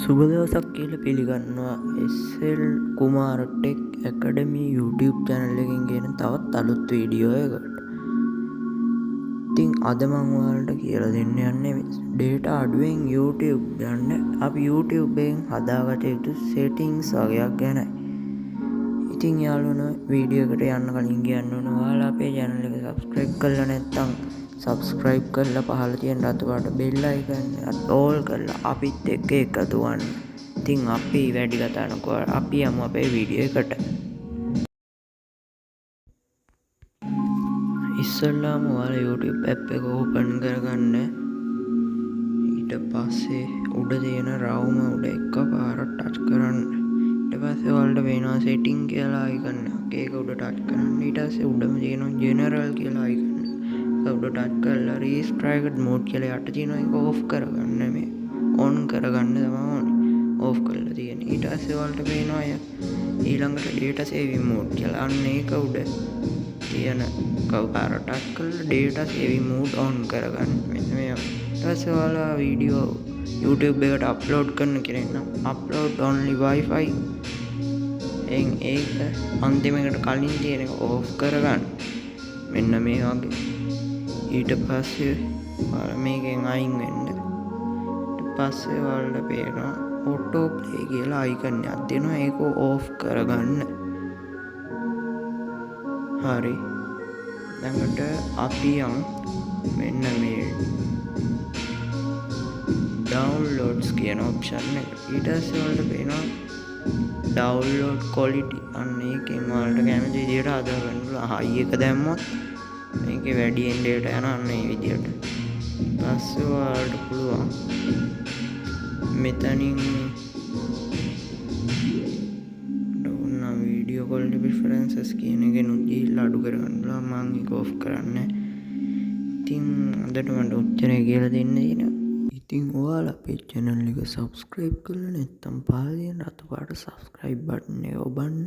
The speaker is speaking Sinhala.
සුබ දවසක් කියලා පිළිගන්නවා SL කුමාර ටෙක් ඇකඩමි YouTube channel එකකින් ගෙන තවත් අලුත් වීඩියෝ එකකට. ඉතින් අද මම ඔයාලට කියලා දෙන්න යන්නේ data අඩුවෙන් YouTube ගන්න අපි YouTube එකෙන් හදාගත යුතු settings වගේක් ගැනයි. ඉතින් යාළුවනේ වීඩියෝ එකට යන්න කලින් කියන්න ඕන ඔයාලා අපේ channel එක subscribe කරලා නැත්නම් subscribe කරලා පහළ තියෙන රතු පාට bell icon එක all කරලා අපිත් එක්ක එකතු වෙන්න. ඉතින් අපි වැඩි කතා නොකර අපි යමු අපේ වීඩියෝ එකට. ඉස්සෙල්ලාම ඔයාලා YouTube app එක open කරගන්න. ඊට පස්සේ උඩ තියෙන රවුම උඩ එකපාරට touch කරන්න. ඊට පස්සේ ඔයාලට වෙනවා setting කියලා icon එකක්. ඒක උඩ touch කරන්න. ඊට පස්සේ උඩම තියෙනවා general කියලා icon එක. උඩ ටච් කරලා restricted mode කියලා යට තියෙනවා ඒක off කරගන්න මේ on කරගන්න තමයි ඕනේ off කරලා තියෙන. ඊට පස්සේ ඔයාලට පේනවා ඊළඟට data saving mode කියලා අන්න ඒක උඩ තියෙන කවුකාර ටච් කරලා data saving mode on කරගන්න. මෙන්න මේ ඊට පස්සේ ඔයාලා වීඩියෝ YouTube එකට අප්ලෝඩ් කරන්න කියලා නම් upload only wifi එන් ඒක අන්තිමකට කලින් තියෙන එක off කරගන්න. මෙන්න මේ වගේ ඊට පස්සේ ඔයාලා මේකෙන් අයින් වෙන්න. ඊට පස්සේ ඔයාලට පේනවා auto play කියලා icon එකක් දෙනවා ඒක off කරගන්න. හරි. ළඟට අපි මෙන්න මේ downloads කියන option එක. ඊට පස්සේ ඔයාලට පේනවා download quality අන්න ඒකෙන් ඔයාලට කැමති විදියට හදාගන්න පුළුවන්. high එක දැම්මොත් මේකේ වැඩියෙන් data යන අන්න මේ විදියට. පස්සේ ඔයාලට පුළුවන් මෙතනින් ඕන වීඩියෝ quality preferences කියන එකෙන් ගිහිල්ලා අඩු කරගන්න පුළුවන්. මම ඒක off කරන්නේ. ඉතින් අදට මට උච්චරේ කියලා දෙන්න තියෙනවා. ඉතින් ඔයාලා අපේ channel එක subscribe කරලා නැත්නම් පහළ තියෙන රතු පාට subscribe button එක ඔබන්න.